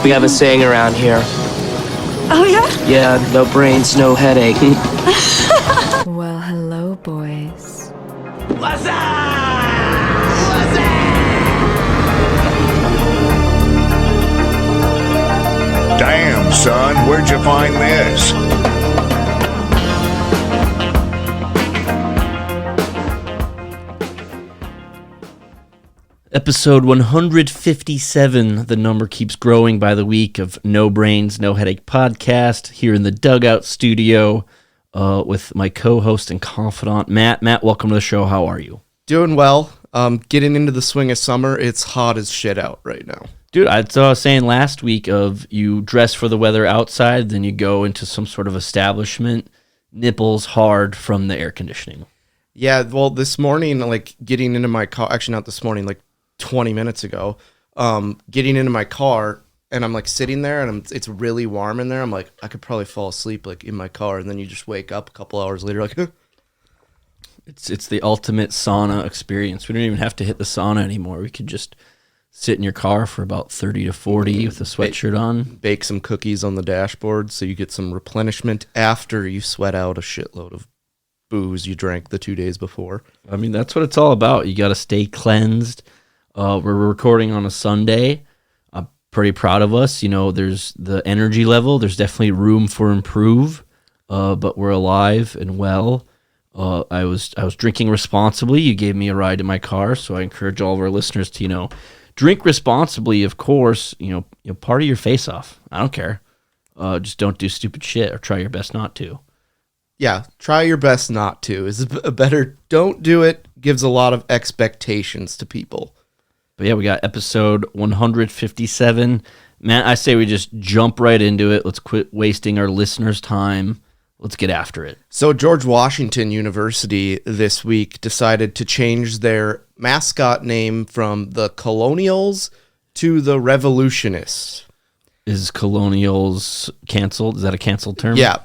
We have a saying around here. Oh, yeah? Yeah, no brains, no headache. Well, hello, boys. What's up? Damn, son, where'd you find this? Episode 157, the number keeps growing by the week, of No Brains, No Headache podcast, here in the Dugout studio with my co-host and confidant, Matt. Matt, welcome to the show. How are you? Doing well. Getting into the swing of summer. It's hot as shit out right now. Dude, I was saying last week of you dress for the weather outside, then you go into some sort of establishment, nipples hard from the air conditioning. Yeah, well, this morning, like getting into my car, actually not this morning, like 20 minutes ago, getting into my car and I'm like sitting there and it's really warm in there. I'm like, I could probably fall asleep like in my car, and then you just wake up a couple hours later like, It's the ultimate sauna experience. We don't even have to hit the sauna anymore. We could just sit in your car for about 30 to 40 with a sweatshirt on. Bake some cookies on the dashboard so you get some replenishment after you sweat out a shitload of booze you drank the 2 days before. I mean, that's what it's all about. You got to stay cleansed. We're recording on a Sunday. I'm pretty proud of us. You know, there's the energy level. There's definitely room for improve, but we're alive and well. I was drinking responsibly. You gave me a ride in my car, so I encourage all of our listeners to, drink responsibly, of course. Party your face off. I don't care. Just don't do stupid shit, or try your best not to. Yeah, try your best not to is a better. Don't do it. Gives a lot of expectations to people. But yeah, we got episode 157. Matt, I say we just jump right into it. Let's quit wasting our listeners' time. Let's get after it. So George Washington University this week decided to change their mascot name from the Colonials to the Revolutionists. Is Colonials canceled? Is that a canceled term? Yeah,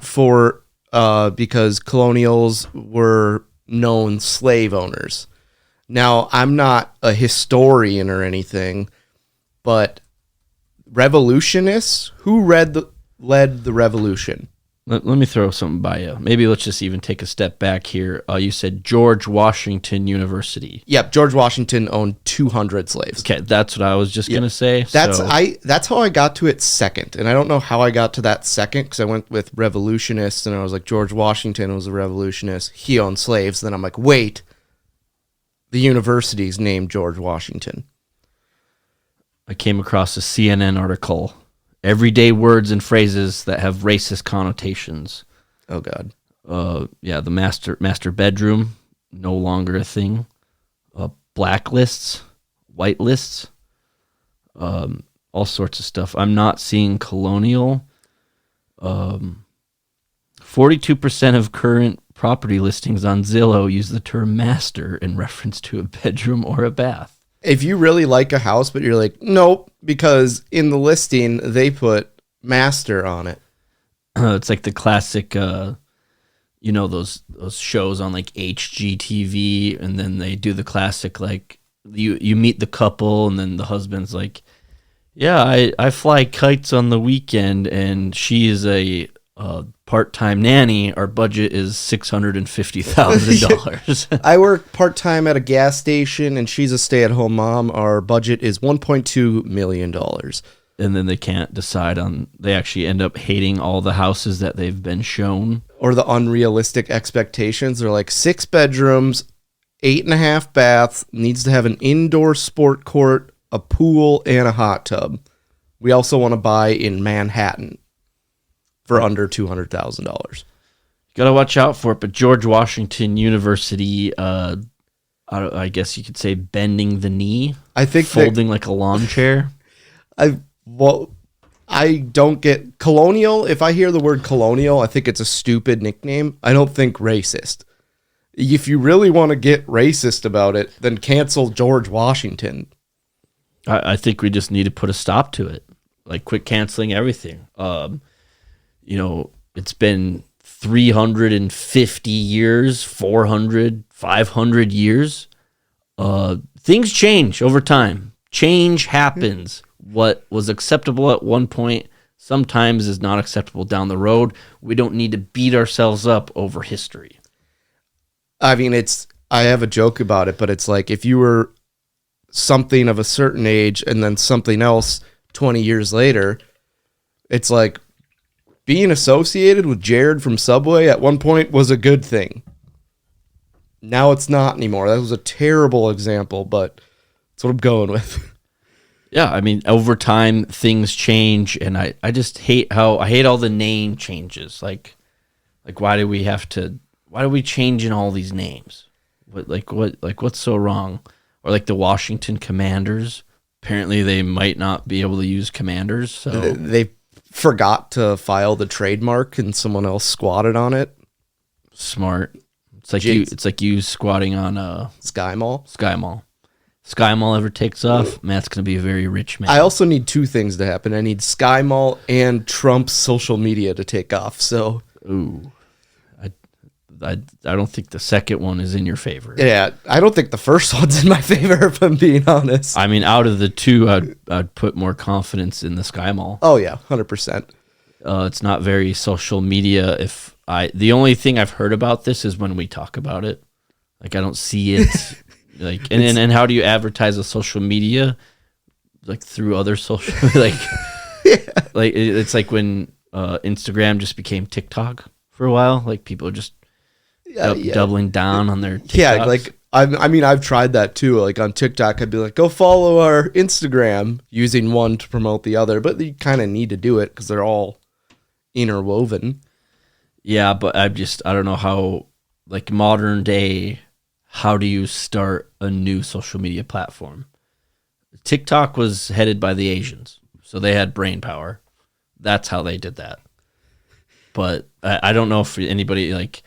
because Colonials were known slave owners. Now, I'm not a historian or anything, but revolutionists, who led the revolution? Let me throw something by you. Maybe let's just even take a step back here. You said George Washington University. Yep, George Washington owned 200 slaves. Okay, that's what I was just going to say. That's how I got to it second. And I don't know how I got to that second, because I went with revolutionists, and I was like, George Washington was a revolutionist. He owned slaves. Then I'm like, wait, the university's named George Washington. I came across a CNN article. Everyday words and phrases that have racist connotations. Oh, God. Yeah, the master bedroom, no longer a thing. Blacklists, whitelists, all sorts of stuff. I'm not seeing colonial. 42% of current property listings on Zillow use the term master in reference to a bedroom or a bath. If you really like a house, but you're like, nope, because in the listing, they put master on it. It's like the classic, those shows on like HGTV, and then they do the classic, like, you meet the couple, and then the husband's like, yeah, I fly kites on the weekend, and she is a part-time nanny. Our budget is $650,000. I work part-time at a gas station, and she's a stay-at-home mom. Our budget is $1.2 million. And then they can't decide on, they actually end up hating all the houses that they've been shown. Or the unrealistic expectations. They're like 6 bedrooms, 8.5 baths, needs to have an indoor sport court, a pool, and a hot tub. We also want to buy in Manhattan for under $200,000. Gotta watch out for it. But George Washington University, I guess you could say bending the knee. I think folding like a lawn chair. I don't get colonial. If I hear the word colonial, I think it's a stupid nickname. I don't think racist. If you really want to get racist about it, then cancel George Washington. I think we just need to put a stop to it. Like, quit canceling everything. It's been 350 years, 400, 500 years. Things change over time. Change happens. what was acceptable at one point sometimes is not acceptable down the road. We don't need to beat ourselves up over history. I mean, I have a joke about it, but it's like if you were something of a certain age and then something else 20 years later, it's like being associated with Jared from Subway at one point was a good thing. Now it's not anymore. That was a terrible example, but that's what I'm going with. Yeah, I mean, over time, things change, and I just hate I hate all the name changes. Like why do we change in all these names? What's so wrong? Or like the Washington Commanders, apparently they might not be able to use Commanders, so They forgot to file the trademark and someone else squatted on it. smart. It's like you squatting on Sky Mall. Sky Mall. Sky Mall ever takes off, Matt's going to be a very rich man. I also need two things to happen. I need Sky Mall and Trump's social media to take off. So, Ooh. I don't think the second one is in your favor. yeah, I don't think the first one's in my favor, if I'm being honest. I mean, out of the two, I'd put more confidence in the Sky Mall. Oh, yeah, 100%. It's not very social media. The only thing I've heard about this is when we talk about it. Like, I don't see it. Like, and how do you advertise a social media? Like through other social, like, like it's like when Instagram just became TikTok for a while. Like people are just doubling down on their TikToks. Yeah, like I mean, I've tried that too. Like on TikTok, I'd be like, go follow our Instagram, using one to promote the other. But you kind of need to do it because they're all interwoven. Yeah, but I don't know how, like modern day, how do you start a new social media platform? TikTok was headed by the Asians, so they had brain power. That's how they did that. But I don't know if anybody, like,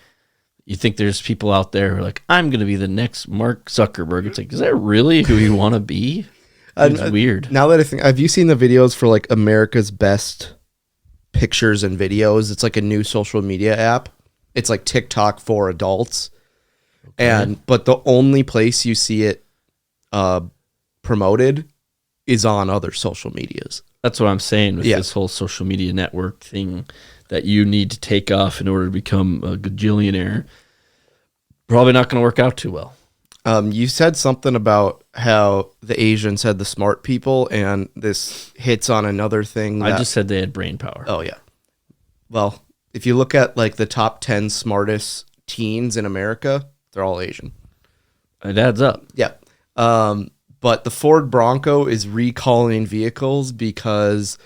you think there's people out there who are like, I'm going to be the next Mark Zuckerberg. It's like, is that really who you want to be? It's weird. Now that I think, have you seen the videos for like America's Best Pictures and Videos? It's like a new social media app. It's like TikTok for adults. Okay. But the only place you see it promoted is on other social medias. That's what I'm saying with this whole social media network thing that you need to take off in order to become a gajillionaire. Probably not going to work out too well. You said something about how the Asians had the smart people, and this hits on another thing. I just said they had brain power. Oh, yeah. Well, if you look at like the top 10 smartest teens in America, they're all Asian. It adds up. Yeah. But the Ford Bronco is recalling vehicles because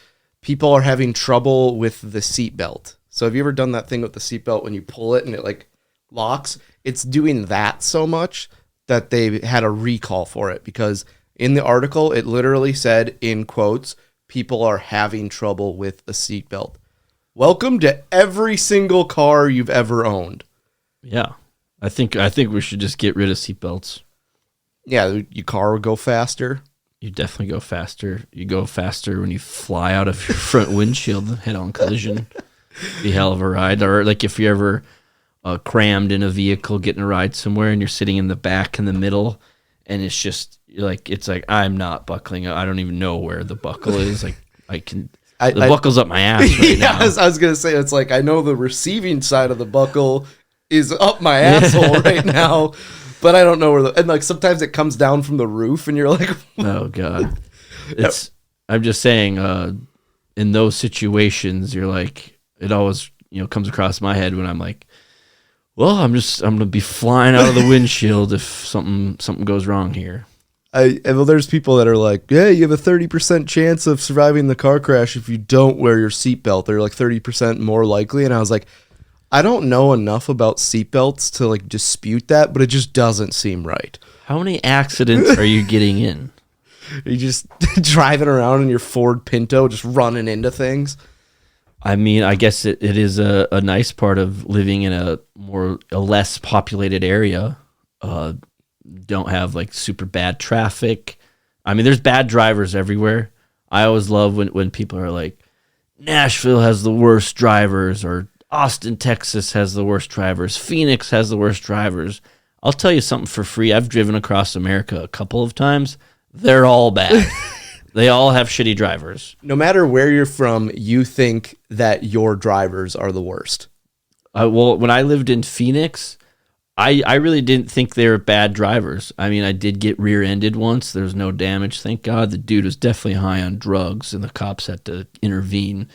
people are having trouble with the seatbelt. So have you ever done that thing with the seatbelt when you pull it and it like locks? It's doing that so much that they had a recall for it, because in the article, it literally said in quotes, people are having trouble with a seatbelt. Welcome to every single car you've ever owned. Yeah. I think we should just get rid of seatbelts. Yeah, your car would go faster. You definitely go faster. You go faster when you fly out of your front windshield, head-on collision. Be a hell of a ride. Or like if you're ever crammed in a vehicle, getting a ride somewhere, and you're sitting in the back in the middle, and it's just like I'm not buckling up. I don't even know where the buckle is. Like the buckle's up my ass right now. I was gonna say, it's like I know the receiving side of the buckle is up my asshole right now. But I don't know where and like sometimes it comes down from the roof and you're like, oh God. I'm just saying, in those situations, you're like, it always, comes across my head when I'm like, well, I'm going to be flying out of the windshield if something goes wrong here. Well, there's people that are like, yeah, you have a 30% chance of surviving the car crash if you don't wear your seatbelt. They're like 30% more likely. And I was like, I don't know enough about seatbelts to like dispute that, but it just doesn't seem right. How many accidents are you getting in? Are you just driving around in your Ford Pinto, just running into things? I mean, I guess it is a nice part of living in a less populated area. Don't have like super bad traffic. I mean, there's bad drivers everywhere. I always love when people are like, Nashville has the worst drivers, or Austin, Texas has the worst drivers. Phoenix has the worst drivers. I'll tell you something for free. I've driven across America a couple of times. They're all bad. They all have shitty drivers. No matter where you're from, you think that your drivers are the worst. Well, when I lived in Phoenix, I really didn't think they were bad drivers. I mean, I did get rear-ended once. There was no damage, thank God. The dude was definitely high on drugs, and the cops had to intervene.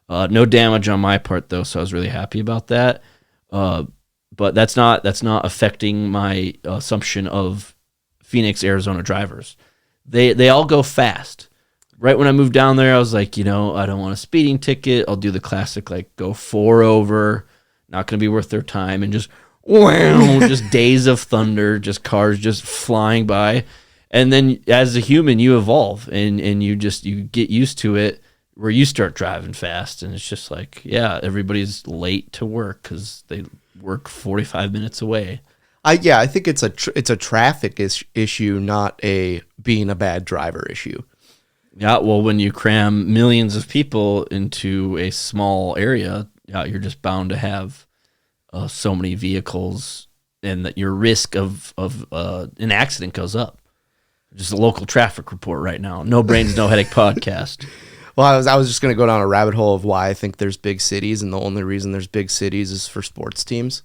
No damage on my part, though, so I was really happy about that. But that's not affecting my assumption of Phoenix, Arizona drivers. They all go fast. Right when I moved down there, I was like, I don't want a speeding ticket. I'll do the classic, like, go 4 over. Not going to be worth their time. And just, wow, just days of thunder, just cars just flying by. And then as a human, you evolve and you get used to it where you start driving fast. And it's just like, yeah, everybody's late to work because they work 45 minutes away. I think it's a traffic issue, not a being a bad driver issue. Yeah, well, when you cram millions of people into a small area, yeah, you're just bound to have so many vehicles, and that your risk of an accident goes up. Just a local traffic report right now. No Brains, No Headache podcast. Well, I was just going to go down a rabbit hole of why I think there's big cities, and the only reason there's big cities is for sports teams.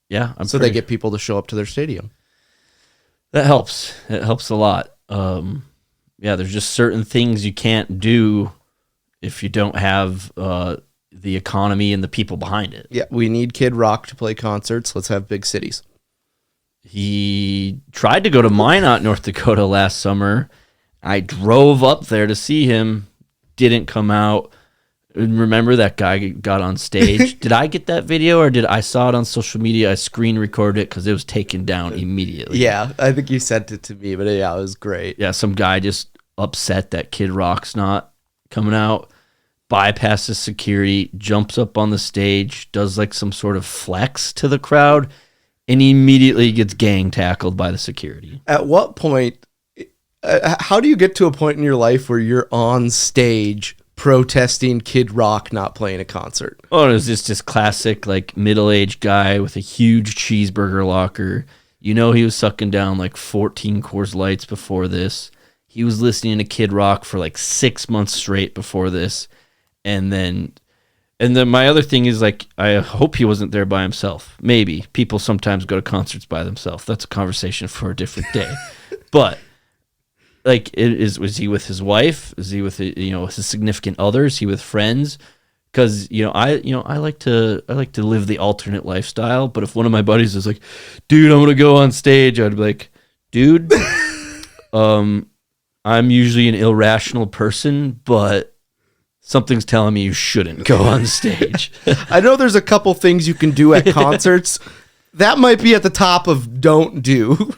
Yeah, they get people to show up to their stadium. That helps. It helps a lot. Yeah, there's just certain things you can't do if you don't have the economy and the people behind it. Yeah, we need Kid Rock to play concerts. Let's have big cities. He tried to go to Minot, North Dakota last summer. I drove up there to see him. Didn't come out. Remember that guy got on stage? Did I get that video, or did I saw it on social media? I screen recorded it because it was taken down immediately. Yeah, I think you sent it to me, but yeah, it was great. Yeah, some guy just upset that Kid Rock's not coming out, bypasses security, jumps up on the stage, does like some sort of flex to the crowd, and immediately gets gang tackled by the security. At what point, how do you get to a point in your life where you're on stage protesting Kid Rock not playing a concert? Oh, it was just this classic, like, middle-aged guy with a huge cheeseburger locker. He was sucking down like 14 Coors Lights before this. He was listening to Kid Rock for like 6 months straight before this. And then my other thing is, like, I hope he wasn't there by himself. Maybe. People sometimes go to concerts by themselves. That's a conversation for a different day. But like, was he with his wife? Is he with his significant others? Is he with friends? Because I like to live the alternate lifestyle. But if one of my buddies is like, "Dude, I'm gonna go on stage," I'd be like, "Dude, I'm usually an irrational person, but something's telling me you shouldn't go on stage." I know there's a couple things you can do at concerts. That might be at the top of don't do.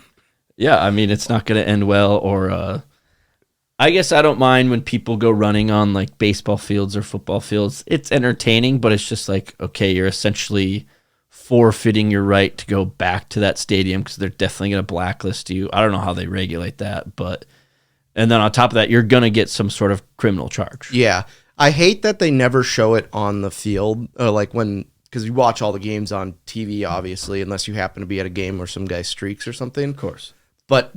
Yeah, I mean, it's not going to end well. Or I guess I don't mind when people go running on like baseball fields or football fields. It's entertaining, but it's just like, okay, you're essentially forfeiting your right to go back to that stadium because they're definitely going to blacklist you. I don't know how they regulate that, but and then on top of that, you're going to get some sort of criminal charge. Yeah. I hate that they never show it on the field, because you watch all the games on TV, obviously, unless you happen to be at a game where some guy streaks or something. Of course. But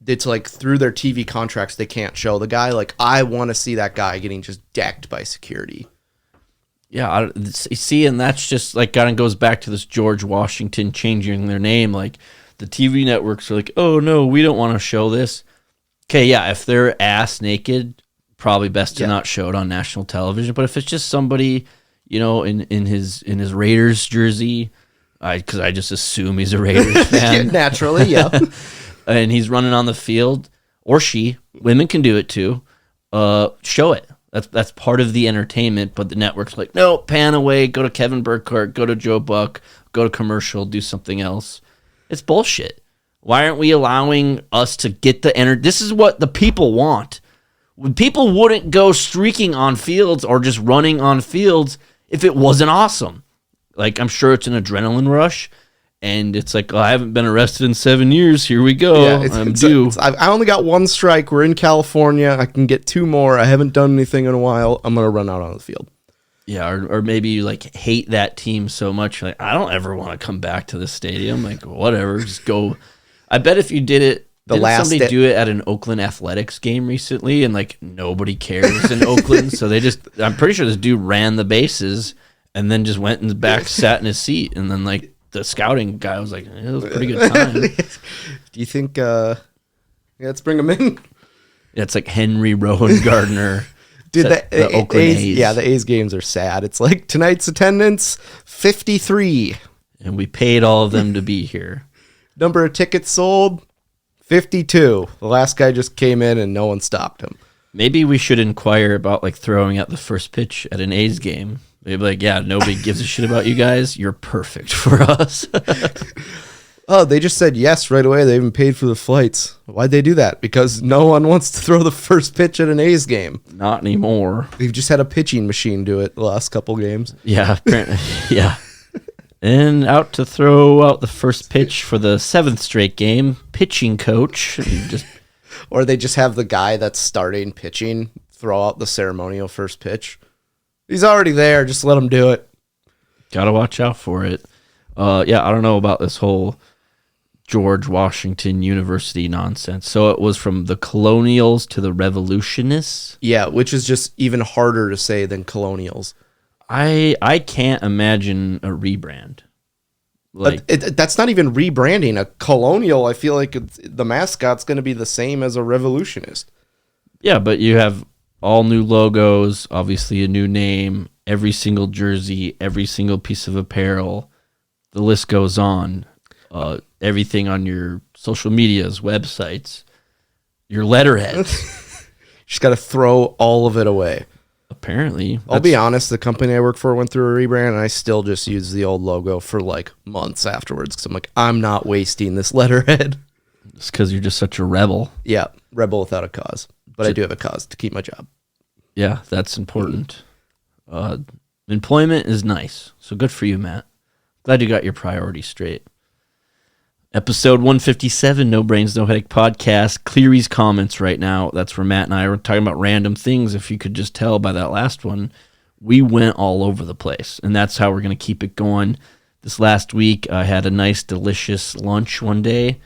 it's like through their TV contracts, they can't show the guy. Like, I want to see that guy getting just decked by security. Yeah, see, and that's just like kind of goes back to this George Washington changing their name. Like, the TV networks are like, oh, no, we don't want to show this. Okay, yeah, if they're ass naked, probably best to not show it on national television. But if it's just somebody, in his Raiders jersey, because I just assume he's a Raiders fan. Naturally, yeah. And he's running on the field, or women can do it too. Show it. That's part of the entertainment. But the network's like, no, pan away, go to Kevin Burkhardt, go to Joe Buck, go to commercial, do something else. It's bullshit. Why aren't we allowing us to get the energy? This is what the people want. People wouldn't go streaking on fields or just running on fields if it wasn't awesome. Like, I'm sure it's an adrenaline rush. And it's like, I haven't been arrested in 7 years. Here we go. Yeah, I'm due. I only got one strike. We're in California. I can get 2 more. I haven't done anything in a while. I'm going to run out on the field. Yeah, or maybe you like hate that team so much. Like, I don't ever want to come back to the stadium. Like, whatever, just go. I bet if you did it Didn't last somebody do it at an Oakland Athletics game recently, and like nobody cares in Oakland, so I'm pretty sure this dude ran the bases and then just went in the back, sat in his seat, and then like the scouting guy was like, it was a pretty good time. Do you think? Yeah, let's bring him in. Yeah, it's like Henry Rowan Gardner. Dude, the Oakland A's. Yeah, the A's games are sad. It's like tonight's attendance 53, and we paid all of them to be here. Number of tickets sold 52. The last guy just came in and no one stopped him. Maybe we should inquire about like throwing out the first pitch at an A's game. They'd be like, yeah, nobody gives a shit about you guys. You're perfect for us. Oh, they just said yes right away. They even paid for the flights. Why'd they do that? Because no one wants to throw the first pitch at an A's game. Not anymore. They've just had a pitching machine do it the last couple games. Yeah, apparently, yeah. And out to throw out the first pitch for the 7th straight game, pitching coach. Or they just have the guy that's starting pitching throw out the ceremonial first pitch. He's already there. Just let him do it. Gotta watch out for it. Yeah, I don't know about this whole George Washington University nonsense. So it was from the Colonials to the Revolutionists. Yeah, which is just even harder to say than Colonials. I can't imagine a rebrand. Like that's not even rebranding. A Colonial, I feel like the mascot's going to be the same as a Revolutionist. Yeah, but you have all new logos, obviously a new name, every single jersey, every single piece of apparel. The list goes on. Everything on your social medias, websites, your letterheads. Just got to throw all of it away. Apparently. I'll be honest, the company I work for went through a rebrand, and I still just use the old logo for like months afterwards because I'm like, I'm not wasting this letterhead. It's because you're just such a rebel. Yeah, rebel without a cause. But I do have a cause to keep my job. Yeah, that's important. Employment is nice. So good for you, Matt. Glad you got your priorities straight. Episode 157, No Brains, No Headache podcast. Cleary's comments right now. That's where Matt and I were talking about random things. If you could just tell by that last one, we went all over the place. And that's how we're going to keep it going. This last week, I had a nice, delicious lunch one day.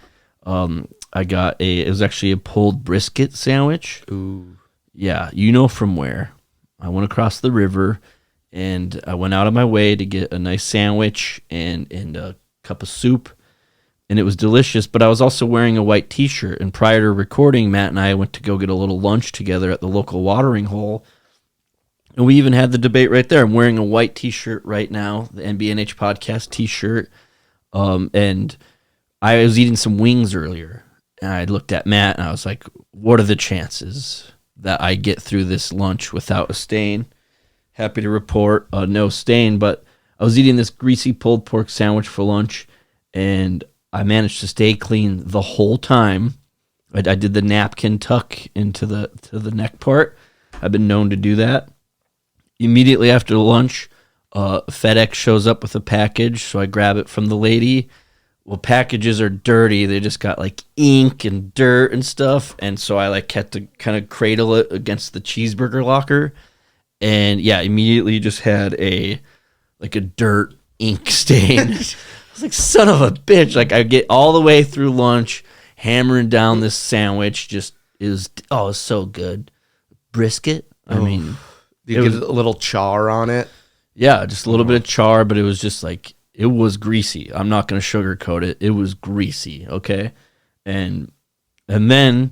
It was actually a pulled brisket sandwich. Ooh. Yeah, you know from where. I went across the river, and I went out of my way to get a nice sandwich and a cup of soup. And it was delicious, but I was also wearing a white T-shirt. And prior to recording, Matt and I went to go get a little lunch together at the local watering hole. And we even had the debate right there. I'm wearing a white T-shirt right now, the NBNH podcast T-shirt. And I was eating some wings earlier. And I looked at Matt, and I was like, what are the chances that I get through this lunch without a stain? Happy to report no stain, but I was eating this greasy pulled pork sandwich for lunch, and I managed to stay clean the whole time. I did the napkin tuck into the neck part. I've been known to do that. Immediately after lunch, FedEx shows up with a package, so I grab it from the lady. Well, packages are dirty. They just got like ink and dirt and stuff, and so I like had to kind of cradle it against the cheeseburger locker. And yeah, immediately just had a dirt ink stain. I was like, son of a bitch. Like, I get all the way through lunch, hammering down this sandwich. Just, it's so good. Brisket? I mean, you get a little char on it. Yeah, just a little bit of char, but it was just like, it was greasy. I'm not going to sugarcoat it. It was greasy, okay? And then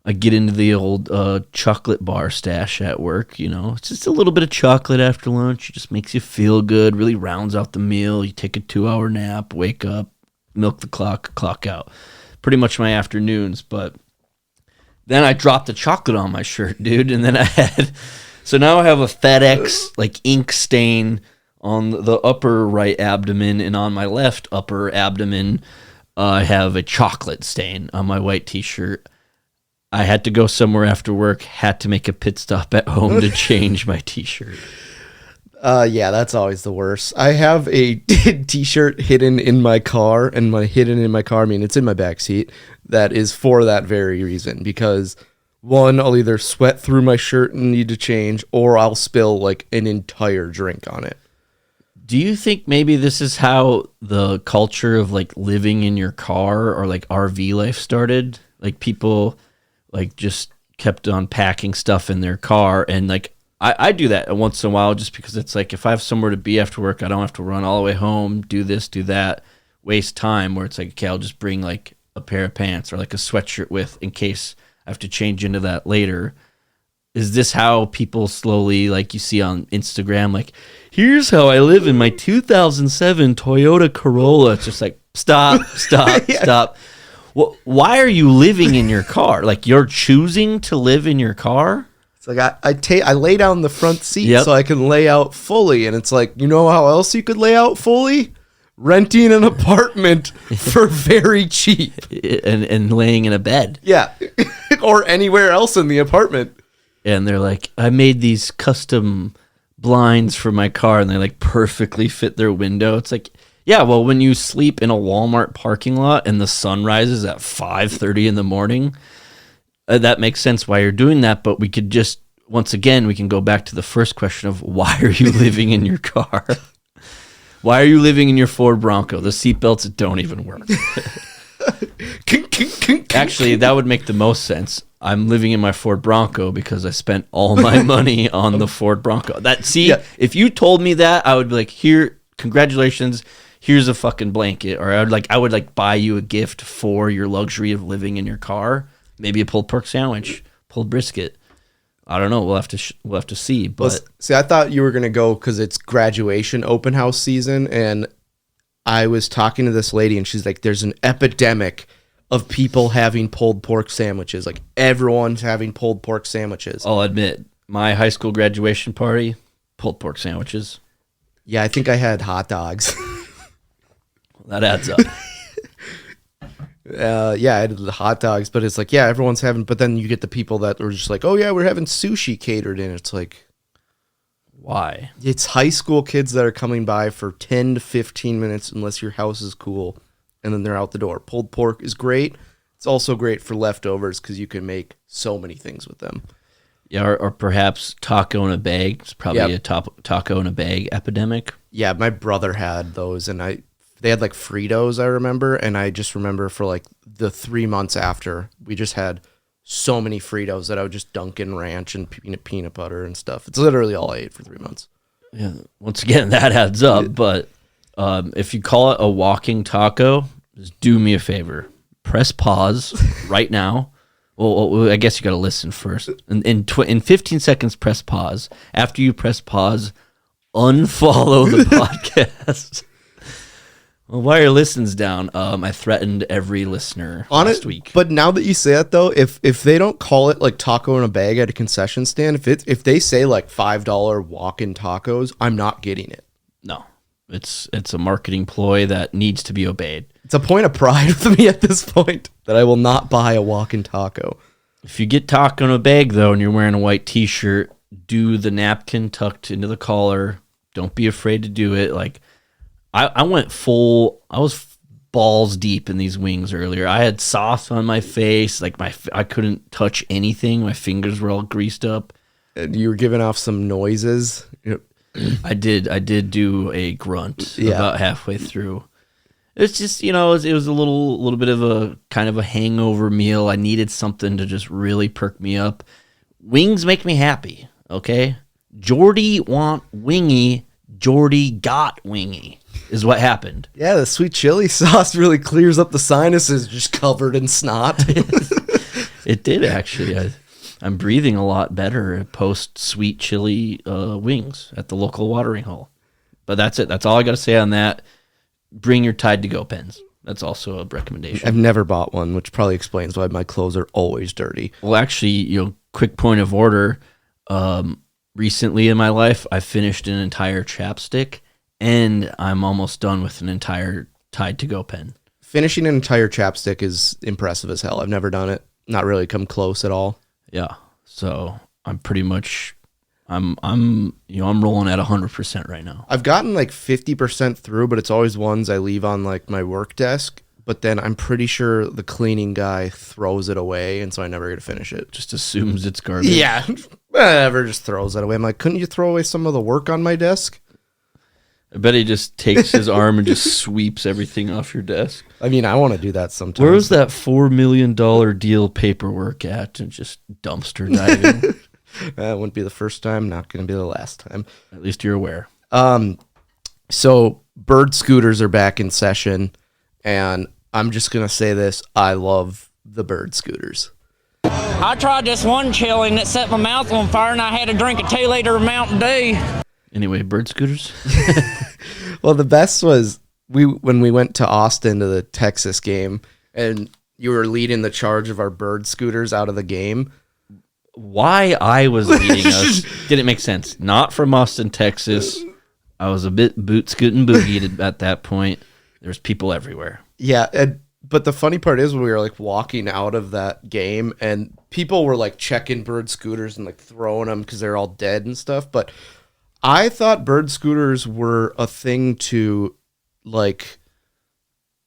I get into the old chocolate bar stash at work, you know. It's just a little bit of chocolate after lunch. It just makes you feel good, really rounds out the meal. You take a 2-hour nap, wake up, milk the clock out. Pretty much my afternoons, but then I dropped the chocolate on my shirt, dude, and then so now I have a FedEx, like, ink stain on the upper right abdomen, and on my left upper abdomen, I have a chocolate stain on my white T-shirt. I had to go somewhere after work, had to make a pit stop at home to change my T-shirt. Yeah, that's always the worst. I have a T-shirt hidden in my car, and hidden in my car, I mean, it's in my back seat, that is for that very reason, because one, I'll either sweat through my shirt and need to change, or I'll spill like an entire drink on it. Do you think maybe this is how the culture of like living in your car or like RV life started? Like people like just kept on packing stuff in their car, and like I do that once in a while just because it's like if I have somewhere to be after work, I don't have to run all the way home, do this, do that, waste time, where it's like, okay, I'll just bring like a pair of pants or like a sweatshirt with in case I have to change into that later. Is this how people slowly, like you see on Instagram, like, here's how I live in my 2007 Toyota Corolla? It's just like, stop. Well, why are you living in your car? Like, you're choosing to live in your car? It's like I lay down the front seat so I can lay out fully, and it's like, you know how else you could lay out fully? Renting an apartment for very cheap, and laying in a bed. Yeah, or anywhere else in the apartment. And they're like, I made these custom blinds for my car, and they like perfectly fit their window. It's like, yeah, well, when you sleep in a Walmart parking lot and the sun rises at 5:30 in the morning, that makes sense why you're doing that. But we could just, once again, we can go back to the first question of why are you living in your car? Why are you living in your Ford Bronco? The seatbelts don't even work. Actually, that would make the most sense. I'm living in my Ford Bronco because I spent all my money on the Ford Bronco. If you told me that, I would be like, here, congratulations, here's a fucking blanket. Or I would buy you a gift for your luxury of living in your car. Maybe a pulled pork sandwich, pulled brisket. I don't know. We'll have to see. But see, I thought you were gonna go because it's graduation open house season, and I was talking to this lady, and she's like, "There's an epidemic of people having pulled pork sandwiches. Like everyone's having pulled pork sandwiches." I'll admit, my high school graduation party, pulled pork sandwiches. Yeah, I think I had hot dogs. That adds up. Yeah, I had the hot dogs, but it's like, yeah, everyone's having, but then you get the people that are just like, oh yeah, we're having sushi catered in. It's like, why? It's high school kids that are coming by for 10 to 15 minutes unless your house is cool, and then they're out the door. Pulled pork is great. It's also great for leftovers because you can make so many things with them. Yeah, or perhaps taco in a bag. It's probably a taco in a bag epidemic. Yeah, my brother had those, and they had like Fritos, I remember, and I just remember for like the 3 months after, we just had so many Fritos that I would just dunk in ranch and peanut butter and stuff. It's literally all I ate for 3 months. Yeah, once again, that adds up. But if you call it a walking taco, just do me a favor. Press pause right now. Well, I guess you got to listen first. In 15 seconds, press pause. After you press pause, unfollow the podcast. Well, while your listen's down, I threatened every listener last week. But now that you say it, though, if they don't call it like taco in a bag at a concession stand, if they say like $5 walk-in tacos, I'm not getting it. No, it's a marketing ploy that needs to be obeyed. It's a point of pride with me at this point that I will not buy a walk-in taco. If you get taco in a bag, though, and you're wearing a white T-shirt, do the napkin tucked into the collar. Don't be afraid to do it. Like, I went full. I was balls deep in these wings earlier. I had sauce on my face. Like I couldn't touch anything. My fingers were all greased up. And you were giving off some noises. I did do a grunt about halfway through. It's just, it was a little bit of a kind of a hangover meal. I needed something to just really perk me up. Wings make me happy. Okay, Jordy want wingy. Jordy got wingy. Is what happened. Yeah, the sweet chili sauce really clears up the sinuses just covered in snot. It did, actually. I'm breathing a lot better post sweet chili wings at the local watering hole. But that's it. That's all I got to say on that. Bring your Tide to Go pens. That's also a recommendation. I've never bought one, which probably explains why my clothes are always dirty. Well, actually, quick point of order. Recently in my life, I finished an entire chapstick. And I'm almost done with an entire Tide to Go pen. Finishing an entire chapstick is impressive as hell. I've never done it. Not really come close at all. Yeah. So I'm pretty much, I'm rolling at 100% right now. I've gotten like 50% through, but it's always ones I leave on like my work desk. But then I'm pretty sure the cleaning guy throws it away, and so I never get to finish it. Just assumes it's garbage. Yeah. Whatever, just throws it away. I'm like, couldn't you throw away some of the work on my desk? I bet he just takes his arm and just sweeps everything off your desk. I mean, I want to do that sometimes. Where was that $4 million deal paperwork at? And just dumpster diving. That wouldn't be the first time, not going to be the last time. At least you're aware. So bird scooters are back in session, and I'm just going to say this. I love the bird scooters. I tried this one chili and it set my mouth on fire and I had to drink a 2-liter of Mountain Dew. Anyway, bird scooters? Well, the best was when we went to Austin to the Texas game, and you were leading the charge of our bird scooters out of the game. Why I was leading us didn't make sense. Not from Austin, Texas. I was a bit boot scooting boogied at that point. There's people everywhere. Yeah, but the funny part is we were like walking out of that game, and people were like checking bird scooters and like throwing them because they're all dead and stuff. But I thought bird scooters were a thing to like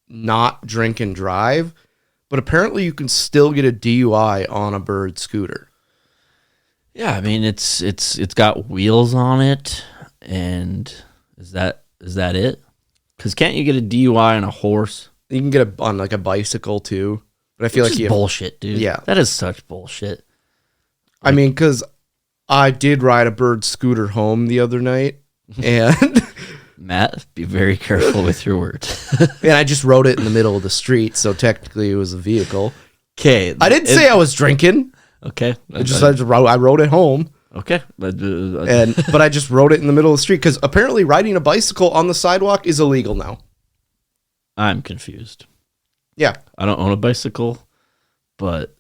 not drink and drive, but apparently you can still get a DUI on a bird scooter. Yeah, I mean it's got wheels on it, and is that it? Because can't you get a DUI on a horse? You can get it on like a bicycle too, but I feel like bullshit, dude. Yeah, that is such bullshit. I mean, because I did ride a bird scooter home the other night, and Matt, be very careful with your words. and I just rode it in the middle of the street, so technically it was a vehicle. Okay, I didn't say I was drinking. Okay, I rode it home. Okay, but I just rode it in the middle of the street because apparently riding a bicycle on the sidewalk is illegal now. I'm confused. Yeah, I don't own a bicycle, but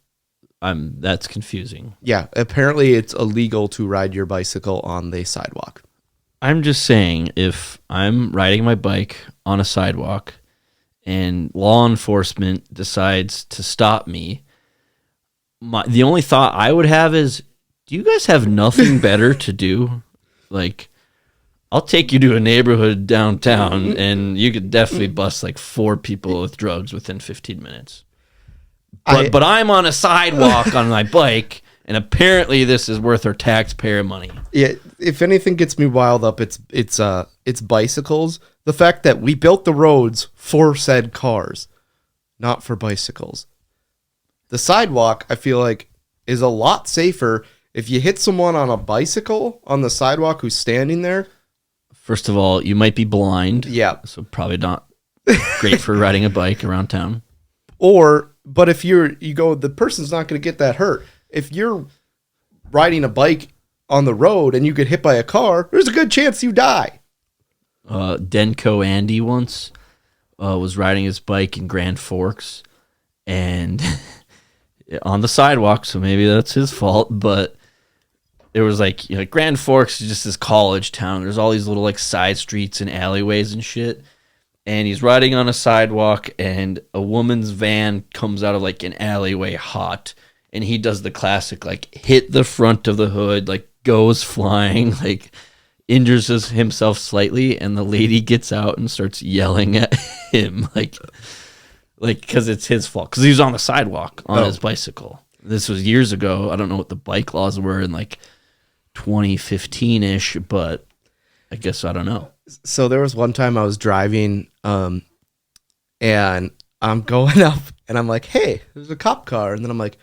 that's confusing. yeah. Apparently, it's illegal to ride your bicycle on the sidewalk. I'm just saying, if I'm riding my bike on a sidewalk and law enforcement decides to stop me, the only thought I would have is, do you guys have nothing better to do? Like, I'll take you to a neighborhood downtown and you could definitely bust like 4 people with drugs within 15 minutes. But I'm on a sidewalk on my bike, and apparently this is worth our taxpayer money. Yeah, if anything gets me wild up, it's bicycles. The fact that we built the roads for said cars, not for bicycles. The sidewalk, I feel like, is a lot safer if you hit someone on a bicycle on the sidewalk who's standing there. First of all, you might be blind. Yeah. So probably not great for riding a bike around town. But if you go, the person's not going to get that hurt. If you're riding a bike on the road and you get hit by a car, there's a good chance you die. Denko Andy once was riding his bike in Grand Forks and on the sidewalk, so maybe that's his fault, but it was like, you know, Grand Forks is just this college town. There's all these little like side streets and alleyways and shit. And he's riding on a sidewalk, and a woman's van comes out of like an alleyway hot, and he does the classic like hit the front of the hood, like goes flying, like injures himself slightly, and the lady gets out and starts yelling at him like because it's his fault, because he was on the sidewalk on his bicycle. This was years ago. I don't know what the bike laws were in like 2015-ish, but I guess I don't know. So there was one time I was driving, and I'm going up, and I'm like, hey, there's a cop car. And then I'm like,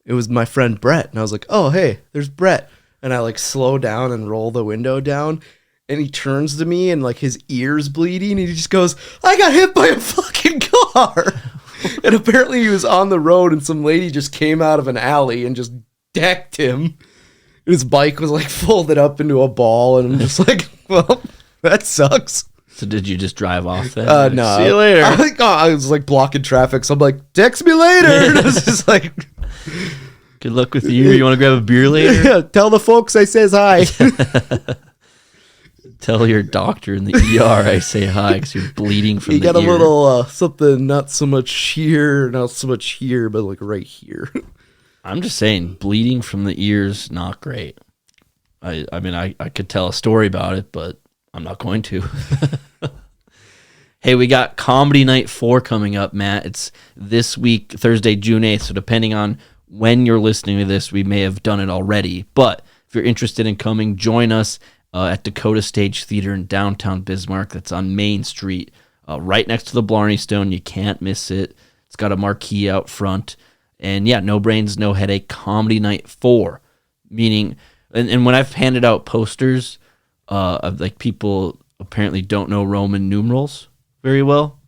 it was my friend Brett. And I was like, oh, hey, there's Brett. And I like slow down and roll the window down. And he turns to me, and like his ear's bleeding. And he just goes, I got hit by a fucking car. And apparently he was on the road, and some lady just came out of an alley and just decked him. His bike was like folded up into a ball. And I'm just like, well, that sucks. So did you just drive off then? No. See you later. I was like blocking traffic, so I'm like, text me later. And I was just like, good luck with you. You want to grab a beer later? Yeah, tell the folks I says hi. Tell your doctor in the ER I say hi because you're bleeding from you the ear. got a little something, not so much here, but like right here. I'm just saying, bleeding from the ear's not great. I mean, I could tell a story about it, but I'm not going to. Hey, we got Comedy Night 4 coming up, Matt. It's this week, Thursday, June 8th. So depending on when you're listening to this, we may have done it already. But if you're interested in coming, join us at Dakota Stage Theater in downtown Bismarck. That's on Main Street, right next to the Blarney Stone. You can't miss it. It's got a marquee out front. And yeah, No Brains, No Headache, Comedy Night 4. Meaning, and when I've handed out posters, of like people apparently don't know Roman numerals very well.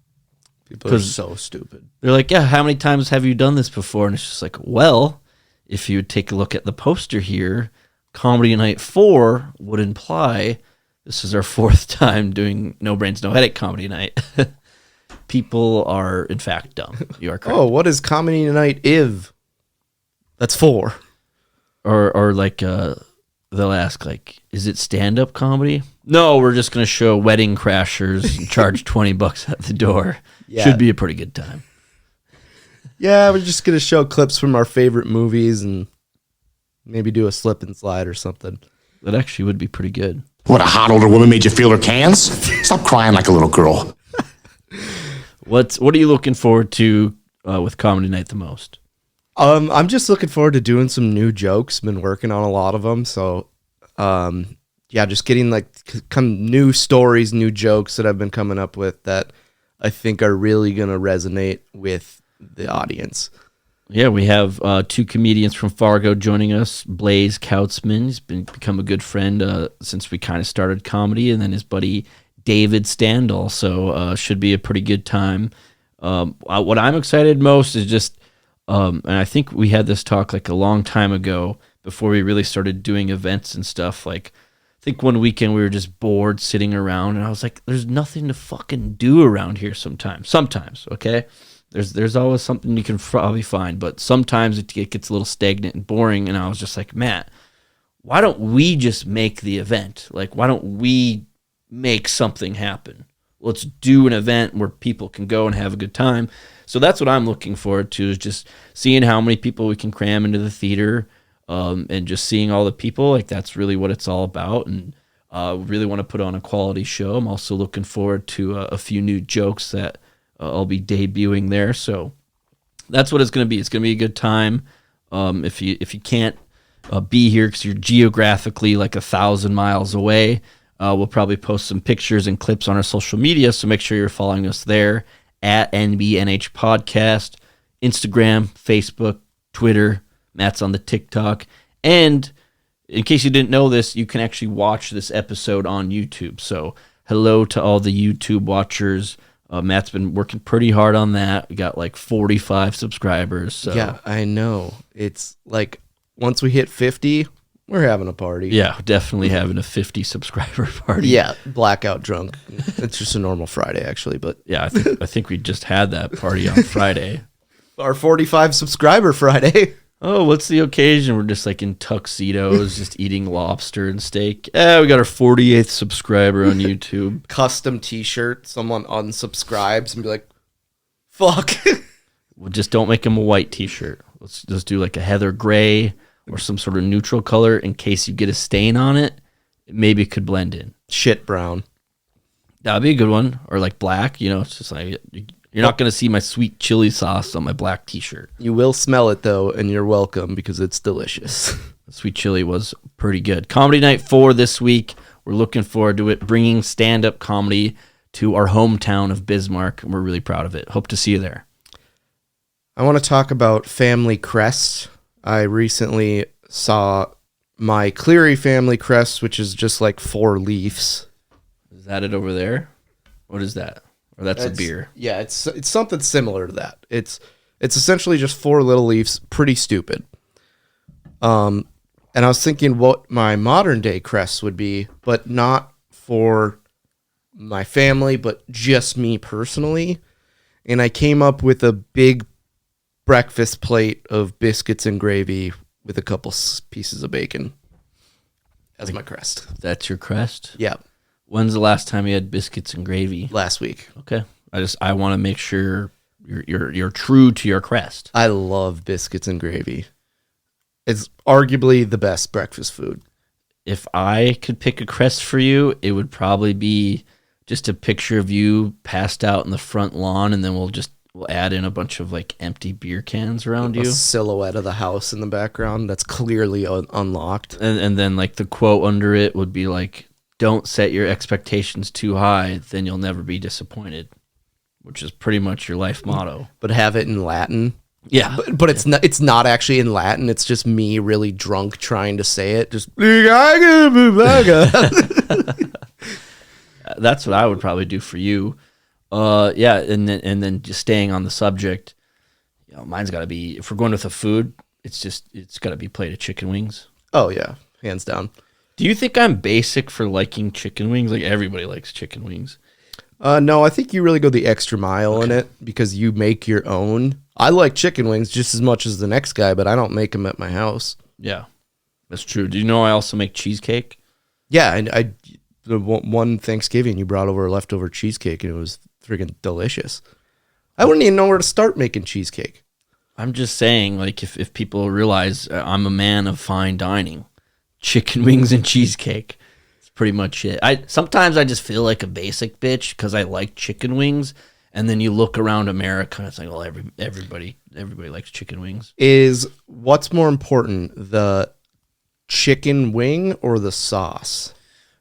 People are so stupid. They're like, yeah, how many times have you done this before? And it's just like, well, if you would take a look at the poster here, Comedy Night 4 would imply this is our 4th time doing No Brains, No Headache Comedy Night. People are, in fact, dumb. You are correct. Oh, what is Comedy Night IV? That's 4. Or like, they'll ask, like, is it stand-up comedy? No, we're just going to show Wedding Crashers and charge $20 at the door. Yeah. Should be a pretty good time. Yeah, we're just going to show clips from our favorite movies and maybe do a slip and slide or something. That actually would be pretty good. What, a hot older woman made you feel her cans? Stop crying like a little girl. What are you looking forward to with Comedy Night the most? I'm just looking forward to doing some new jokes. Been working on a lot of them, so yeah, just getting like new stories, new jokes that I've been coming up with that I think are really gonna resonate with the audience. Yeah, we have 2 comedians from Fargo joining us. Blaze Kautzman, he's become a good friend since we kind of started comedy, and then his buddy David Standall. So should be a pretty good time. What I'm excited most is just, and I think we had this talk like a long time ago before we really started doing events and stuff. Like, I think one weekend we were just bored sitting around, and I was like, there's nothing to fucking do around here sometimes, okay? There's always something you can probably find, but sometimes it gets a little stagnant and boring, and I was just like, Matt, why don't we just make the event? Like, why don't we make something happen? Let's do an event where people can go and have a good time. So that's what I'm looking forward to, is just seeing how many people we can cram into the theater, and just seeing all the people. Like, that's really what it's all about, and really want to put on a quality show. I'm also looking forward to a few new jokes that I'll be debuting there. So that's what it's going to be. It's going to be a good time. If you can't be here because you're geographically like 1,000 miles away, we'll probably post some pictures and clips on our social media, so make sure you're following us there at NBNH Podcast, Instagram, Facebook, Twitter. Matt's on the TikTok. And in case you didn't know this, you can actually watch this episode on YouTube. So hello to all the YouTube watchers. Matt's been working pretty hard on that. We got like 45 subscribers. So. Yeah, I know. It's like once we hit 50, we're having a party. Yeah, definitely having a 50 subscriber party. Yeah, blackout drunk. It's just a normal Friday, actually. But yeah, I think we just had that party on Friday. Our 45 subscriber Friday. Oh, what's the occasion? We're just like in tuxedos, just eating lobster and steak. We got our 48th subscriber on YouTube. Custom t-shirt. Someone unsubscribes and be like, fuck. Well, just don't make them a white t-shirt. Let's just do like a heather gray or some sort of neutral color in case you get a stain on it. Maybe it could blend in. Shit brown. That'd be a good one. Or like black, it's just like... You're not going to see my sweet chili sauce on my black t-shirt. You will smell it, though, and you're welcome because it's delicious. Sweet chili was pretty good. Comedy Night 4 this week. We're looking forward to it, bringing stand-up comedy to our hometown of Bismarck, and we're really proud of it. Hope to see you there. I want to talk about family crests. I recently saw my Cleary family crest, which is just like 4 leaves. Is that it over there? What is that? Or that's a beer. Yeah, it's something similar to that. It's essentially just 4 little leaves, pretty stupid. And I was thinking what my modern day crest would be, but not for my family, but just me personally. And I came up with a big breakfast plate of biscuits and gravy with a couple pieces of bacon as my crest. That's your crest? Yeah. When's the last time you had biscuits and gravy? Last week. Okay. I want to make sure you're true to your crest. I love biscuits and gravy. It's arguably the best breakfast food. If I could pick a crest for you, it would probably be just a picture of you passed out in the front lawn, and then we'll add in a bunch of like empty beer cans around you. A silhouette of the house in the background that's clearly unlocked. And then like the quote under it would be like, don't set your expectations too high, then you'll never be disappointed, which is pretty much your life motto. But have it in Latin. Yeah. But it's not actually in Latin. It's just me really drunk trying to say it. Just that's what I would probably do for you. Yeah, and then just staying on the subject, mine's got to be, if we're going with a food, it's got to be plate of chicken wings. Oh yeah, hands down. Do you think I'm basic for liking chicken wings? Like everybody likes chicken wings. No, I think you really go the extra mile in it because you make your own. I like chicken wings just as much as the next guy, but I don't make them at my house. Yeah, that's true. Do you know I also make cheesecake? Yeah, and the one Thanksgiving you brought over leftover cheesecake and it was freaking delicious. I wouldn't even know where to start making cheesecake. I'm just saying, like, if people realize I'm a man of fine dining, chicken wings and cheesecake, it's pretty much it. Sometimes I just feel like a basic bitch because I like chicken wings, and then you look around America and it's like, well, everybody likes chicken wings. Is what's more important, the chicken wing or the sauce?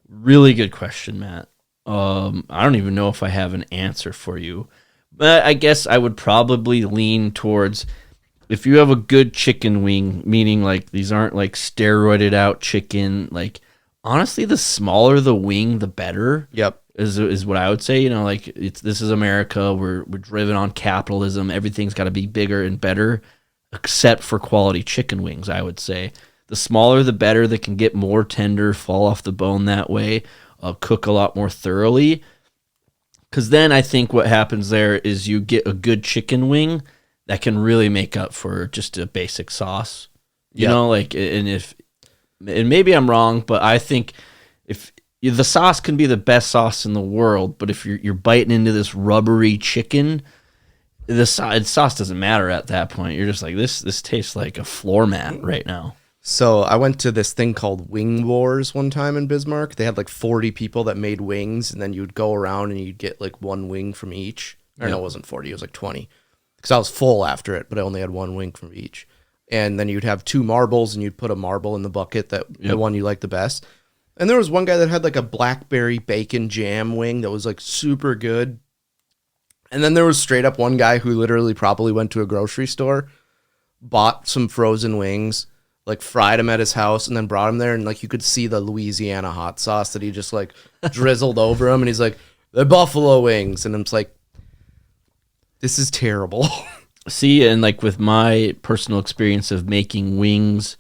Really good question, Matt. I don't even know if I have an answer for you, but I guess I would probably lean towards, if you have a good chicken wing, meaning like these aren't like steroided out chicken, like honestly, the smaller the wing, the better. Yep. Is what I would say. Like this is America. We're driven on capitalism. Everything's got to be bigger and better, except for quality chicken wings. I would say the smaller the better. They can get more tender, fall off the bone that way, cook a lot more thoroughly. Because then I think what happens there is you get a good chicken wing that can really make up for just a basic sauce. You know, like, and maybe I'm wrong, but I think if the sauce can be the best sauce in the world, but if you're biting into this rubbery chicken, the sauce doesn't matter at that point. You're just like, this tastes like a floor mat right now. So I went to this thing called Wing Wars one time in Bismarck. They had like 40 people that made wings, and then you'd go around and you'd get like one wing from each. Or no, it wasn't 40, it was like 20. Because I was full after it, but I only had one wing from each. And then you'd have 2 marbles, and you'd put a marble in the bucket, the one you liked the best. And there was one guy that had like a blackberry bacon jam wing that was like super good. And then there was straight up one guy who literally probably went to a grocery store, bought some frozen wings, like fried them at his house, and then brought them there. And like you could see the Louisiana hot sauce that he just like drizzled over them. And he's like, they're buffalo wings. And I'm just like, this is terrible. See, and like with my personal experience of making wings,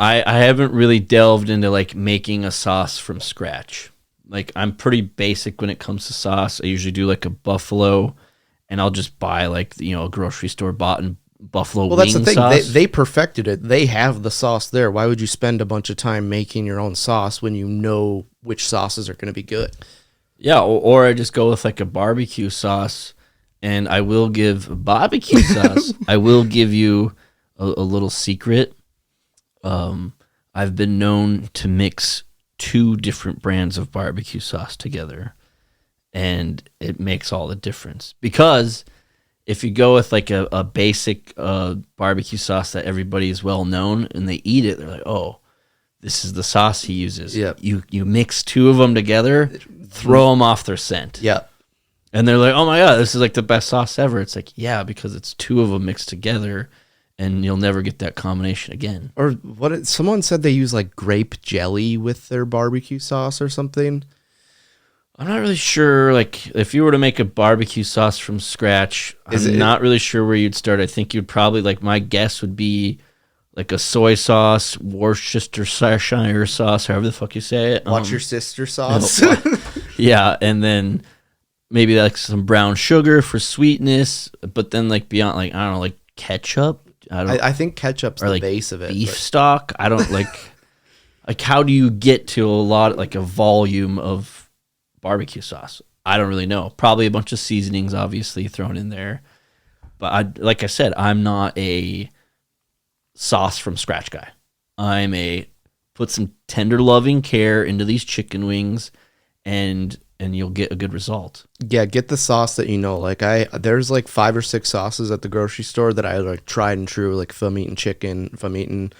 I haven't really delved into like making a sauce from scratch. Like I'm pretty basic when it comes to sauce. I usually do like a buffalo, and I'll just buy like a grocery store bought and buffalo wing sauce. Well, that's the thing. They perfected it. They have the sauce there. Why would you spend a bunch of time making your own sauce when you know which sauces are going to be good? Yeah, or I just go with like a barbecue sauce, and I will give barbecue sauce. I will give you a little secret. I've been known to mix 2 different brands of barbecue sauce together, and it makes all the difference. Because if you go with like a basic barbecue sauce that everybody is well known and they eat it, they're like, oh, this is the sauce he uses. Yep. You mix 2 of them together, throw them off their scent. Yeah. And they're like, oh my God, this is like the best sauce ever. It's like, yeah, because it's 2 of them mixed together, and you'll never get that combination again. Or someone said they use like grape jelly with their barbecue sauce or something. I'm not really sure. Like, if you were to make a barbecue sauce from scratch, I'm not really sure where you'd start. I think you'd probably, like, my guess would be like a soy sauce, Worcestershire sauce, however the fuck you say it. Watch your sister sauce. Yeah, and then maybe like some brown sugar for sweetness, but then like beyond, like, I don't know, like ketchup. I think ketchup's the like base of it. Beef stock. I don't like. Like, how do you get to a volume of barbecue sauce? I don't really know. Probably a bunch of seasonings, obviously, thrown in there. But like I said, I'm not a sauce from scratch guy. I'm a put some tender loving care into these chicken wings, and you'll get a good result. Yeah, get the sauce that you know. Like there's like 5 or 6 sauces at the grocery store that I like tried and true. Like if I'm eating chicken, if I'm eating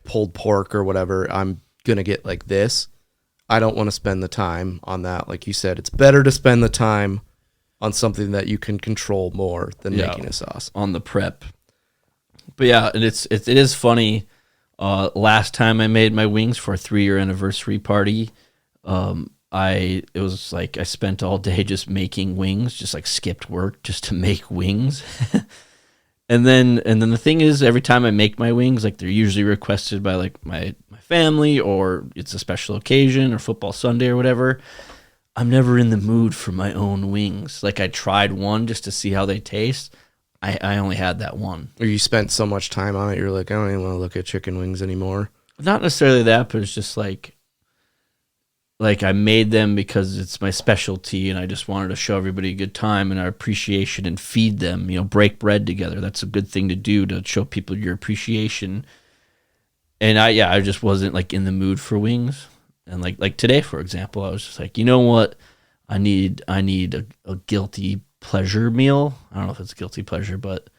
pulled pork or whatever, I'm gonna get like this, I don't want to spend the time on that. Like you said, it's better to spend the time on something that you can control more than making a sauce. On the prep. But yeah, and it is funny. Last time I made my wings for a 3-year anniversary party, it was like I spent all day just making wings, just like skipped work just to make wings. And then the thing is, every time I make my wings, like they're usually requested by like my family, or it's a special occasion or football Sunday or whatever. I'm never in the mood for my own wings. Like I tried one just to see how they taste. I only had that one. Or you spent so much time on it, you're like, I don't even want to look at chicken wings anymore. Not necessarily that, but it's just like I made them because it's my specialty, and I just wanted to show everybody a good time and our appreciation and feed them, break bread together. That's a good thing to do, to show people your appreciation. And I just wasn't like in the mood for wings. And like today, for example, I was just like, you know what? I need a guilty pleasure meal. I don't know if it's guilty pleasure, but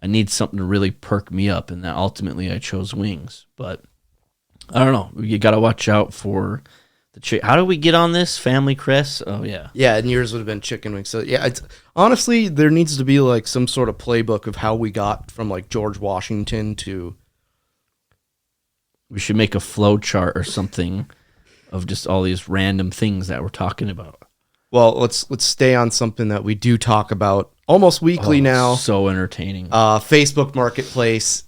I need something to really perk me up. And that ultimately I chose wings. But I don't know. You got to watch out for how do we get on this? Family Crests? Oh, yeah. Yeah, and yours would have been chicken wings. So, yeah, honestly, there needs to be, like, some sort of playbook of how we got from, like, George Washington to... We should make a flow chart or something of just all these random things that we're talking about. Well, let's stay on something that we do talk about almost weekly now. So entertaining. Facebook Marketplace.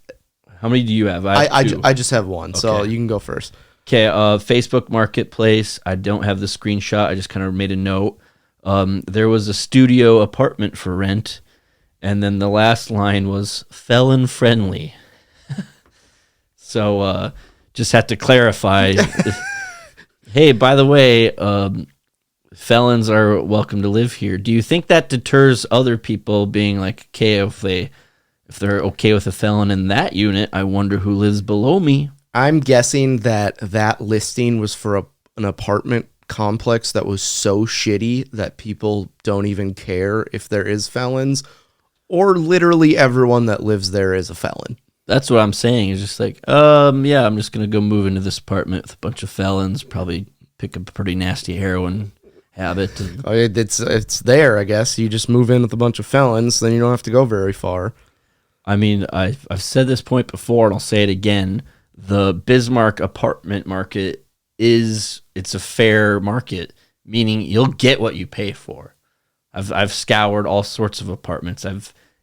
How many do you have? I just have one, so you can go first. Okay, Facebook Marketplace. I don't have the screenshot. I just kind of made a note. There was a studio apartment for rent, and then the last line was felon friendly. So just had to clarify. Hey, by the way, felons are welcome to live here. Do you think that deters other people being like, okay, if they're okay with a felon in that unit, I wonder who lives below me? I'm guessing that listing was for an apartment complex that was so shitty that people don't even care if there is felons, or literally everyone that lives there is a felon. That's what I'm saying. It's just like, yeah, I'm just going to go move into this apartment with a bunch of felons, probably pick up a pretty nasty heroin habit. It's there, I guess. You just move in with a bunch of felons, then you don't have to go very far. I mean, I've said this point before, and I'll say it again. The Bismarck apartment market it's a fair market, meaning you'll get what you pay for. I've scoured all sorts of apartments.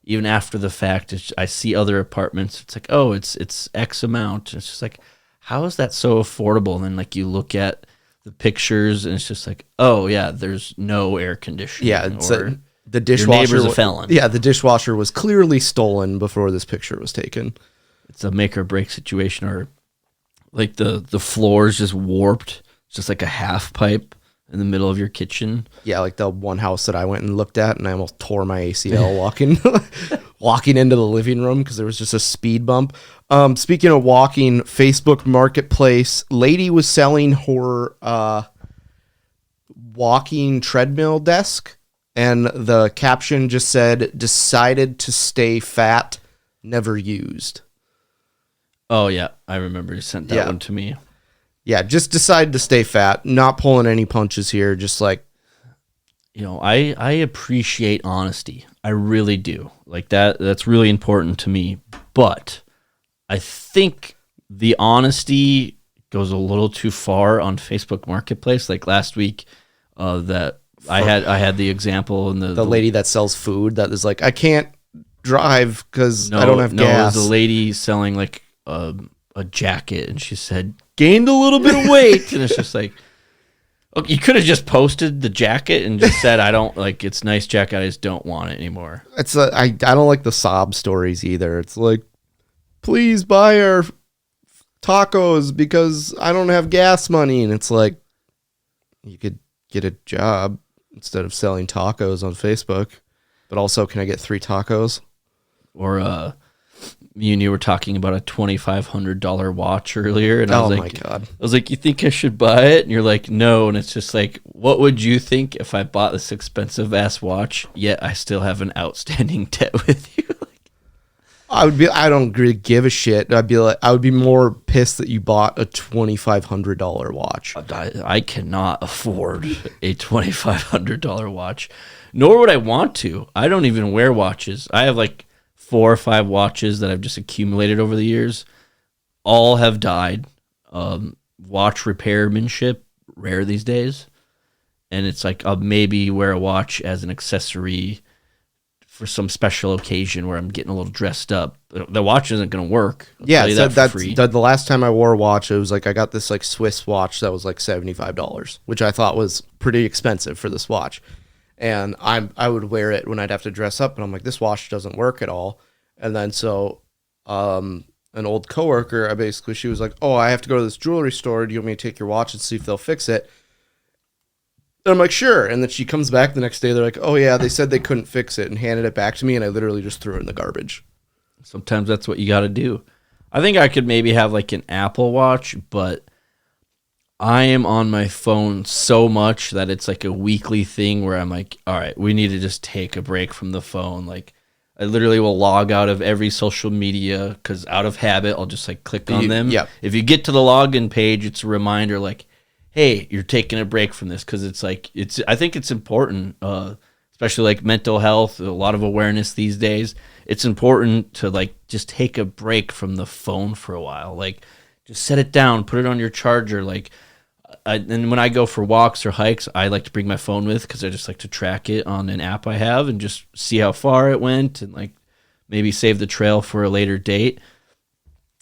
Even after the fact, I see other apartments. It's like, oh, it's X amount. It's just like, how is that so affordable? And then like you look at the pictures, and it's just like, oh yeah, there's no air conditioning. Yeah, the dishwasher. Your neighbor's a felon. Yeah, the dishwasher was clearly stolen before this picture was taken. It's a make or break situation, or like the floor is just warped. It's just like a half pipe in the middle of your kitchen. Yeah, like the one house that I went and looked at, and I almost tore my ACL walking into the living room because there was just a speed bump. Speaking of walking, Facebook Marketplace, lady was selling her walking treadmill desk, and the caption just said, "Decided to stay fat, never used." Oh, yeah. I remember you sent that one to me. Yeah, just decided to stay fat. Not pulling any punches here. Just like... I appreciate honesty. I really do. Like that's really important to me. But I think the honesty goes a little too far on Facebook Marketplace. Like last week, that I had the example, and the lady that sells food that is like, I can't drive because I don't have gas. It was a lady selling like a jacket, and she said gained a little bit of weight, and it's just like, okay, you could have just posted the jacket and just said, I don't like, it's a nice jacket, I just don't want it anymore. I don't like the sob stories either. It's like, please buy our tacos because I don't have gas money, and it's like, you could get a job instead of selling tacos on Facebook. But also, can I get 3 tacos? Or me and you were talking about a $2,500 watch earlier, and I was like, my God. I was like, you think I should buy it? And you're like, no. And it's just like, what would you think if I bought this expensive ass watch, yet I still have an outstanding debt with you? I don't really give a shit. I would be more pissed that you bought a $2,500 watch. I cannot afford a $2,500 watch, nor would I want to. I don't even wear watches. I have like 4 or 5 watches that I've just accumulated over the years. All have died. Watch repairmanship, rare these days. And it's like I'll maybe wear a watch as an accessory for some special occasion where I'm getting a little dressed up. The watch isn't going to work. I'll tell you that for free. The last time I wore a watch, it was like I got this like Swiss watch that was like $75, which I thought was pretty expensive for this watch. And I would wear it when I'd have to dress up, and I'm like, this watch doesn't work at all. And then so an old coworker, she was like, oh, I have to go to this jewelry store. Do you want me to take your watch and see if they'll fix it? And I'm like, sure. And then she comes back the next day. They're like, oh, yeah, they said they couldn't fix it, and handed it back to me. And I literally just threw it in the garbage. Sometimes that's what you got to do. I think I could maybe have like an Apple Watch, but I am on my phone so much that it's like a weekly thing where I'm like, all right, we need to just take a break from the phone. Like I literally will log out of every social media because out of habit, I'll just like click on them. Yeah. If you get to the login page, it's a reminder like, hey, you're taking a break from this, because it's like I think it's important, especially like mental health, a lot of awareness these days. It's important to like just take a break from the phone for a while. Like just set it down, put it on your charger. Like, and when I go for walks or hikes, I like to bring my phone with because I just like to track it on an app I have and just see how far it went and like maybe save the trail for a later date.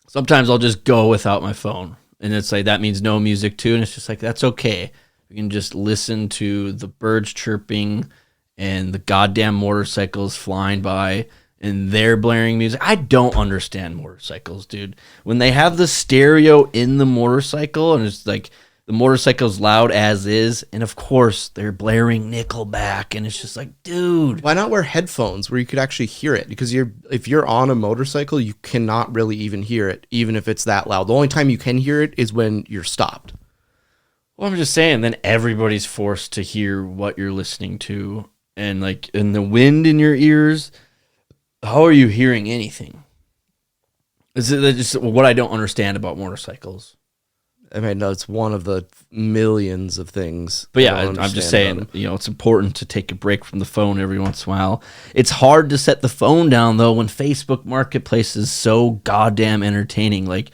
Sometimes I'll just go without my phone. And it's like, that means no music too. And it's just like, that's okay. You can just listen to the birds chirping and the goddamn motorcycles flying by and they're blaring music. I don't understand motorcycles, dude. When they have the stereo in the motorcycle and it's like the motorcycle's loud as is, and of course they're blaring Nickelback, and it's just like, dude. Why not wear headphones where you could actually hear it? Because if you're on a motorcycle, you cannot really even hear it, even if it's that loud. The only time you can hear it is when you're stopped. Well, I'm just saying, then everybody's forced to hear what you're listening to, and like in the wind in your ears. How are you hearing anything? Is it just what I don't understand about motorcycles? I mean, no, it's one of the millions of things. But yeah, I'm just saying, it's important to take a break from the phone every once in a while. It's hard to set the phone down, though, when Facebook Marketplace is so goddamn entertaining. Like,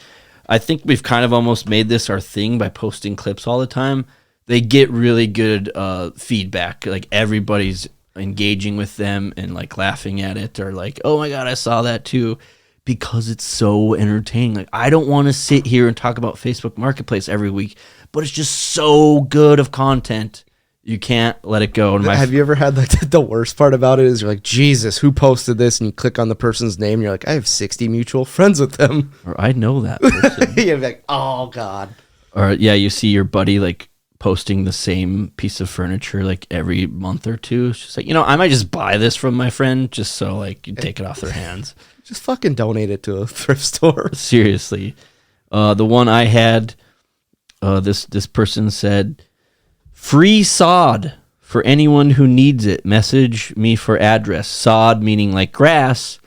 I think we've kind of almost made this our thing by posting clips all the time. They get really good feedback. Like, everybody's engaging with them and, like, laughing at it or like, oh, my God, I saw that, too. Because it's so entertaining. Like, I don't want to sit here and talk about Facebook Marketplace every week, but it's just so good of content. You can't let it go. Have you ever had like the worst part about it is you're like, Jesus, who posted this? And you click on the person's name. And you're like, I have 60 mutual friends with them. Or I know that person. You're like, oh God. Or yeah, you see your buddy like posting the same piece of furniture like every month or two. It's just like, I might just buy this from my friend just so like you take it off their hands. Just fucking donate it to a thrift store. Seriously. The one I had, this person said, free sod for anyone who needs it. Message me for address. Sod meaning like grass.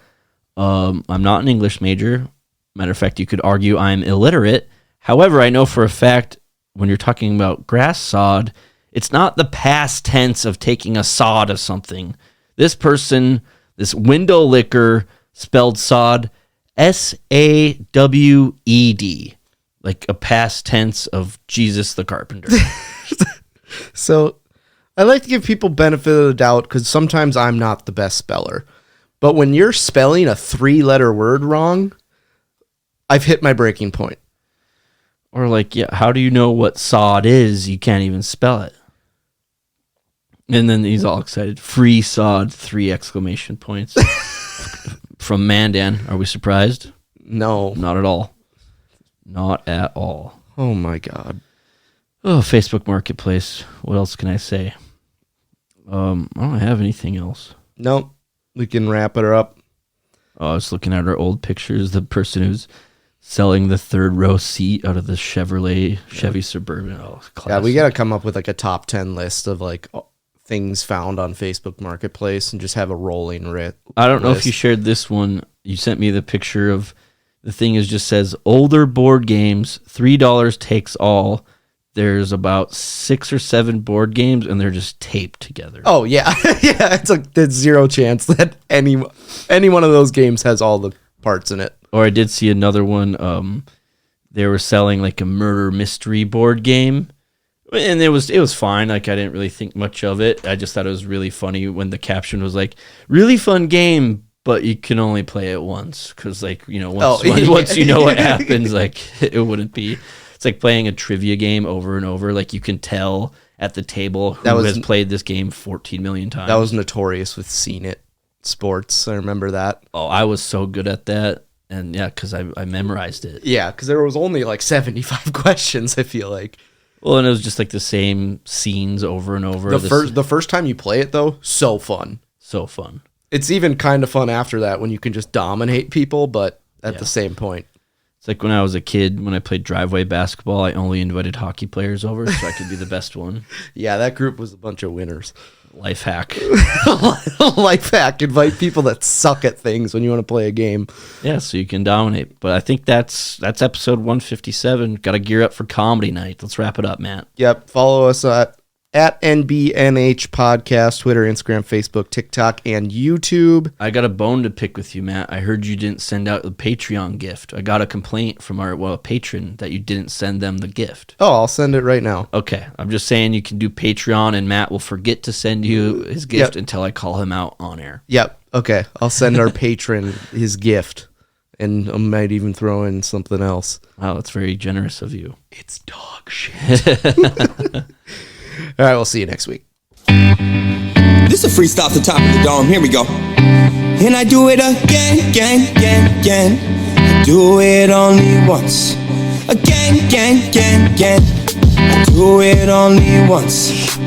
I'm not an English major. Matter of fact, you could argue I'm illiterate. However, I know for a fact when you're talking about grass sod, it's not the past tense of taking a sod of something. This person, this window licker, spelled sod Sawed, like a past tense of Jesus the carpenter. So I like to give people benefit of the doubt because sometimes I'm not the best speller. But when you're spelling a 3-letter word wrong, I've hit my breaking point. Or like, yeah, how do you know what sod is? You can't even spell it. And then he's all excited. Free sod, 3 exclamation points. From Mandan. Are we surprised? No. Not at all. Not at all. Oh my God. Oh, Facebook Marketplace. What else can I say? I don't have anything else. Nope. We can wrap it up. Oh, I was looking at our old pictures. The person who's selling the 3rd row seat out of the Chevy Suburban. Oh, classic. Yeah, we got to come up with like a top 10 list of like things found on Facebook Marketplace and just have a rolling list. I don't know if you shared this one. You sent me the picture of the thing is just says older board games, $3 takes all. There's about 6 or 7 board games and they're just taped together. Oh yeah. Yeah, there's zero chance that any one of those games has all the parts in it. Or I did see another one. They were selling like a murder mystery board game. And it was fine. Like I didn't really think much of it. I just thought it was really funny when the caption was like, "Really fun game, but you can only play it once." Because like once you know what happens, like it wouldn't be. It's like playing a trivia game over and over. Like you can tell at the table who has played this game 14 million times. That was notorious with Seen It Sports. I remember that. Oh, I was so good at that. And yeah, because I memorized it. Yeah, because there was only like 75 questions, I feel like. Well, and it was just like the same scenes over and over. The first time you play it, though, so fun. So fun. It's even kind of fun after that when you can just dominate people, but at the same point. It's like when I was a kid, when I played driveway basketball, I only invited hockey players over so I could be the best one. Yeah, that group was a bunch of winners. Life hack. Life hack. Invite people that suck at things when you want to play a game. Yeah, so you can dominate. But I think that's episode 157. Got to gear up for comedy night. Let's wrap it up, Matt. Yep. Follow us at NBNH Podcast, Twitter, Instagram, Facebook, TikTok, and YouTube. I got a bone to pick with you, Matt. I heard you didn't send out the Patreon gift. I got a complaint from our patron that you didn't send them the gift. Oh, I'll send it right now. Okay. I'm just saying you can do Patreon, and Matt will forget to send you his gift until I call him out on air. Yep. Okay. I'll send our patron his gift, and I might even throw in something else. Wow, that's very generous of you. It's dog shit. All right, we'll see you next week. This is a freestyle off the top of the dome. Here we go. And I do it again, again, again, again. I do it only once. Again, again, again, again. I do it only once.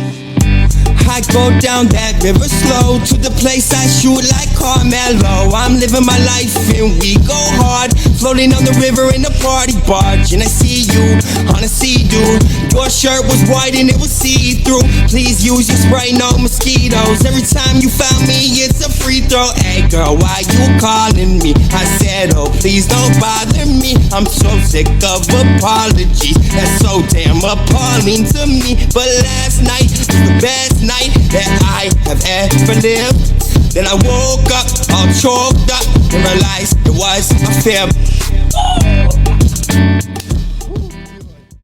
I go down that river slow to the place I shoot like Carmelo. I'm living my life and we go hard, floating on the river in a party barge. And I see you on a sea-doo. Your shirt was white and it was see-through. Please use your spray, no mosquitoes. Every time you found me, it's a free throw. Hey girl, why you calling me? I said, oh please don't bother me. I'm so sick of apologies. That's so damn appalling to me. But last night was the best night that I have ever lived. Then I woke up all choked up and realized it was a fib.